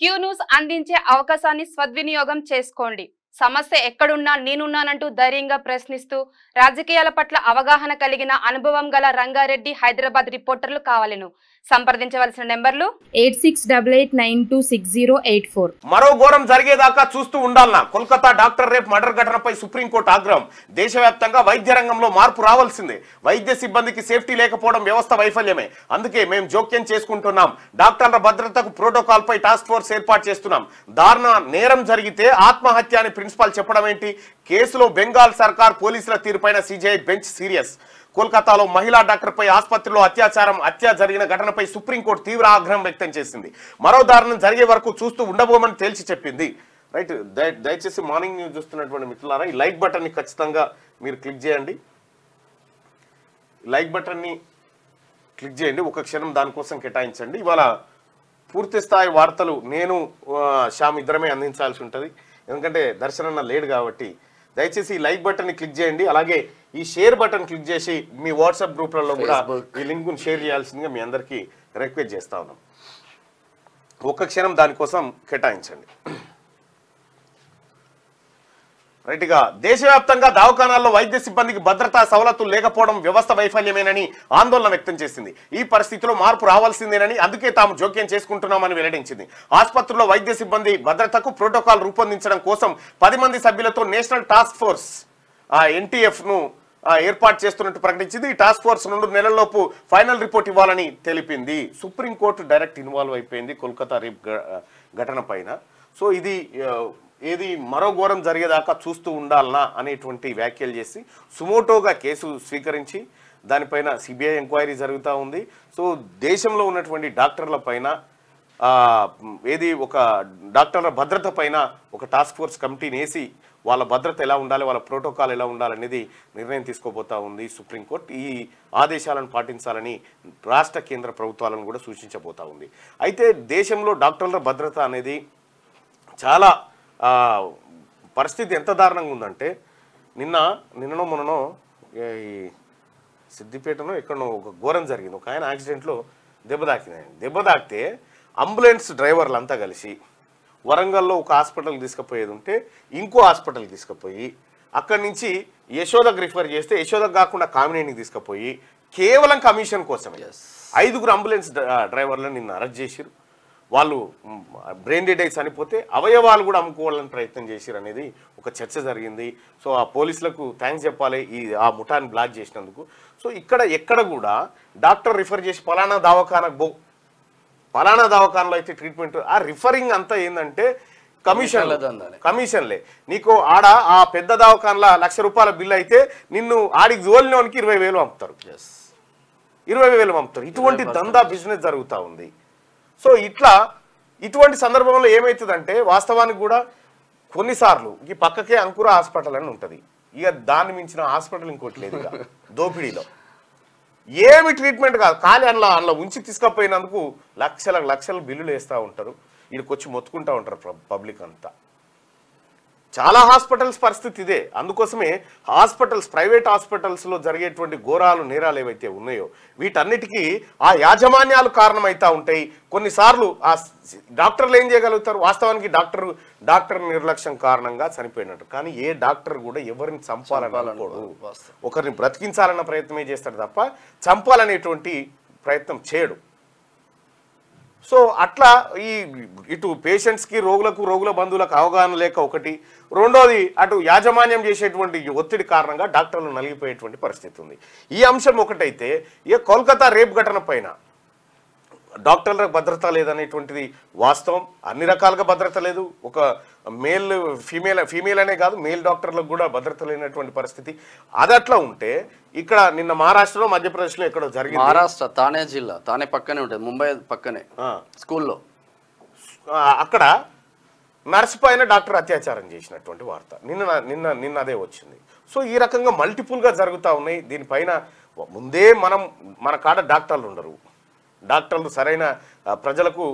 Q news అందించే అవకాశాన్ని సద్వినియోగం చేసుకోండి. సమస్య ఎక్కడున్నా నేనున్నానంటూ ధైర్యంగా ప్రశ్నిస్తూ రాజకీయాల పట్ల అవగాహన కలిగిన అనుభవం గల రంగారెడ్డి హైదరాబాద్ రిపోర్టర్లు కావాలను సంప్రదించవలసిన నెంబర్లు 8688926084. మరో ఘోరం జరిగేదాకా చూస్తూ ఉండాలన్నా కోల్కతా డాక్టర్ రేప్ మర్డర్ ఘటనపై సుప్రీంకోర్టు ఆగ్రహం. దేశవ్యాప్తంగా వైద్య రంగంలో మార్పు రావాల్సిందే. వైద్య సిబ్బందికి సేఫ్టీ లేకపోవడం వ్యవస్థ వైఫల్యమే. అందుకే మేము జోక్యం చేసుకుంటున్నాం. డాక్టర్ల భద్రతకు ప్రోటోకాల్ పై టాస్క్ ఫోర్స్ ఏర్పాటు చేస్తున్నాం. దారుణ నేరం జరిగితే ఆత్మహత్య అని ప్రిన్సిపాల్ చెప్పడం ఏంటి? కేసులో బెంగాల్ సర్కార్ పోలీసుల తీరుపైన సిజేఐ బెంచ్ సీరియస్. కోల్కతాలో మహిళా డాక్టర్పై ఆసుపత్రిలో హత్య జరిగిన ఘటనపై సుప్రీంకోర్టు తీవ్ర ఆగ్రహం వ్యక్తం చేసింది. మరో దారుణం జరిగే వరకు చూస్తూ ఉండబోమని తేల్చి చెప్పింది. రైట్, దయచేసి మార్నింగ్ న్యూస్ చూస్తున్నటువంటి మిత్రులారా ఈ లైక్ బటన్ని ఖచ్చితంగా మీరు క్లిక్ చేయండి. లైక్ బటన్ని క్లిక్ చేయండి, ఒక క్షణం దానికోసం కేటాయించండి. ఇవాళ పూర్తి స్థాయి వార్తలు నేను శ్యామ్ ఇద్దరమే అందించాల్సి ఉంటుంది, ఎందుకంటే దర్శనన్న లేడు కాబట్టి. దయచేసి ఈ లైక్ బటన్ని క్లిక్ చేయండి, అలాగే ఈ షేర్ బటన్ క్లిక్ చేసి మీ వాట్సాప్ గ్రూప్లలో కూడా ఈ లింక్ను షేర్ చేయాల్సిందిగా మీ అందరికీ రిక్వెస్ట్ చేస్తా ఉన్నాం. ఒక్క క్షణం దానికోసం కేటాయించండి. రైట్గా దేశవ్యాప్తంగా దవాఖానాల్లో వైద్య సిబ్బందికి భద్రతా సవలతులు లేకపోవడం వ్యవస్థ వైఫల్యమేనని ఆందోళన వ్యక్తం చేసింది. ఈ పరిస్థితిలో మార్పు రావాల్సిందేనని అందుకే తాము జోక్యం చేసుకుంటున్నామని వెల్లడించింది. ఆసుపత్రుల్లో వైద్య సిబ్బంది భద్రతకు ప్రోటోకాల్ రూపొందించడం కోసం 10 మంది సభ్యులతో నేషనల్ టాస్క్ ఫోర్స్ NTF ను ఏర్పాటు చేస్తున్నట్టు ప్రకటించింది. ఈ టాస్క్ ఫోర్స్ 2 నెలల్లోపు ఫైనల్ రిపోర్ట్ ఇవ్వాలని తెలిపింది. సుప్రీంకోర్టు డైరెక్ట్ ఇన్వాల్వ్ అయిపోయింది కోల్కతా రేప్ ఘటన పైన. సో ఇది ఏది మరో ఘోరం జరిగేదాకా చూస్తూ ఉండాలనా అనేటువంటి వ్యాఖ్యలు చేసి సుమోటోగా కేసు స్వీకరించి దానిపైన సిబిఐ ఎంక్వైరీ జరుగుతూ ఉంది. సో దేశంలో ఉన్నటువంటి డాక్టర్ల పైన ఏది ఒక డాక్టర్ల భద్రత పైన ఒక టాస్క్ ఫోర్స్ కమిటీని వేసి వాళ్ళ భద్రత ఎలా ఉండాలి, వాళ్ళ ప్రోటోకాల్ ఎలా ఉండాలనేది నిర్ణయం తీసుకోబోతా ఉంది సుప్రీంకోర్టు. ఈ ఆదేశాలను పాటించాలని రాష్ట్ర కేంద్ర ప్రభుత్వాలను కూడా సూచించబోతా ఉంది. అయితే దేశంలో డాక్టర్ల భద్రత అనేది చాలా పరిస్థితి ఎంత దారుణంగా ఉందంటే నిన్ననో మొన్ననో ఈ సిద్దిపేటనో ఎక్కడనో ఒక ఘోరం జరిగింది. ఒక ఆయన యాక్సిడెంట్లో దెబ్బ తాకితే అంబులెన్స్ డ్రైవర్లు అంతా కలిసి వరంగల్లో ఒక హాస్పిటల్కి తీసుకుపోయేది ఉంటే ఇంకో హాస్పిటల్కి తీసుకుపోయి అక్కడి నుంచి యశోదకు రిఫర్ చేస్తే యశోదకు కాకుండా కామినేనికి తీసుకుపోయి కేవలం కమిషన్ కోసమే 5 అంబులెన్స్ డ్రైవర్లను నిన్న అరెస్ట్ చేసిరు. వాళ్ళు బ్రెయిన్ డెడ్ అయి చనిపోతే అవయవాలు కూడా అమ్ముకోవాలని ప్రయత్నం చేసిరు అనేది ఒక చర్చ జరిగింది. సో ఆ పోలీసులకు థ్యాంక్స్ చెప్పాలి ఆ ముఠాన్ని బ్లాక్ చేసినందుకు. సో ఎక్కడ కూడా డాక్టర్ రిఫర్ చేసి పలానా దవాఖానలో అయితే ట్రీట్మెంట్ ఆ రిఫరింగ్ అంతా ఏంటంటే కమిషన్లే. నీకు ఆడ ఆ పెద్ద దవాఖానలో ₹1,00,000 బిల్ అయితే నిన్ను ఆడికి జోలినోనికి 20,000 పంపుతారు. 20,000 పంపుతారు. ఇటువంటి దందా బిజినెస్ జరుగుతూ ఉంది. సో ఇటువంటి సందర్భంలో ఏమవుతుందంటే వాస్తవానికి కూడా కొన్నిసార్లు ఈ పక్కకే అంకుర హాస్పిటల్ అని ఉంటుంది. ఇక దాన్ని మించిన హాస్పిటల్ ఇంకోటి లేదు. ఇక దోపిడీలో ఏమి ట్రీట్మెంట్ కాదు, కానీ అందులో ఉంచి తీసుకపోయినందుకు లక్షల బిల్లులు వేస్తూ ఉంటారు. వీడికి వచ్చి మొత్తుకుంటూ ఉంటారు పబ్లిక్ అంతా. చాలా హాస్పిటల్స్ పరిస్థితి ఇదే. అందుకోసమే ప్రైవేట్ హాస్పిటల్స్లో జరిగేటువంటి ఘోరాలు నేరాలు ఏవైతే ఉన్నాయో వీటన్నిటికీ ఆ యాజమాన్యాలు కారణమవుతూ ఉంటాయి. కొన్నిసార్లు ఆ డాక్టర్లు ఏం చేయగలుగుతారు? వాస్తవానికి డాక్టర్ నిర్లక్ష్యం కారణంగా చనిపోయినట్టు. కానీ ఏ డాక్టర్ కూడా ఎవరిని చంపాలనుకోడు, ఒకరిని బ్రతికించాలన్న ప్రయత్నమే చేస్తాడు తప్ప చంపాలనేటువంటి ప్రయత్నం చేయడు. సో అట్లా ఇటు పేషెంట్స్కి రోగుల బంధువులకు అవగాహన లేక ఒకటి, రెండోది అటు యాజమాన్యం చేసేటువంటి ఒత్తిడి కారణంగా డాక్టర్లు నలిగిపోయేటువంటి పరిస్థితి ఉంది. ఈ అంశం ఒకటైతే కోల్కతా రేప్ ఘటన పైన డాక్టర్లకు భద్రత లేదనేటువంటిది వాస్తవం. అన్ని రకాలుగా భద్రత లేదు. ఒక ఫీమేల్ అనే కాదు, మేల్ డాక్టర్లకు కూడా భద్రత లేనటువంటి పరిస్థితి. అది అట్లా ఉంటే ఇక్కడ నిన్న మహారాష్ట్రలో మధ్యప్రదేశ్లో ఎక్కడో జరిగింది. మహారాష్ట్ర తానే జిల్లా, తానే పక్కనే ఉంటుంది, ముంబై పక్కనే స్కూల్లో అక్కడ నర్సు పైన డాక్టర్ అత్యాచారం చేసినటువంటి వార్త నిన్న అదే వచ్చింది. సో ఈ రకంగా మల్టిపుల్గా జరుగుతూ ఉన్నాయి. దీనిపైన ముందే మన కాడ డాక్టర్లు ఉండరు, డాక్టర్లు సరైన ప్రజలకు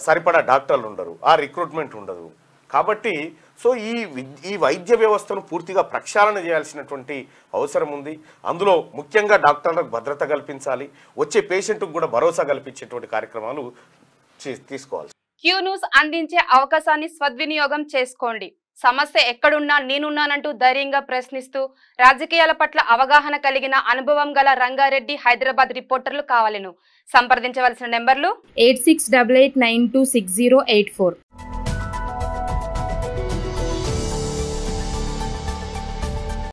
సరిపడా డాక్టర్లు ఉండరు, ఆ రిక్రూట్మెంట్ ఉండదు. కాబట్టి సో ఈ వైద్య వ్యవస్థను పూర్తిగా ప్రక్షాళన చేయాల్సినటువంటి అవసరం ఉంది. అందులో ముఖ్యంగా డాక్టర్లకు భద్రత కల్పించాలి, వచ్చే పేషెంట్కు కూడా భరోసా కల్పించేటువంటి కార్యక్రమాలు తీసుకోవాలి. క్యూ న్యూస్ అందించే అవకాశాన్ని సద్వినియోగం చేసుకోండి. సమస్య ఎక్కడున్నా నేనున్నానంటూ ధైర్యంగా ప్రశ్నిస్తూ రాజకీయాల పట్ల అవగాహన కలిగిన అనుభవం గల రంగారెడ్డి హైదరాబాద్ రిపోర్టర్లు కావాలను. సంప్రదించవలసిన నెంబర్లు 8688926084.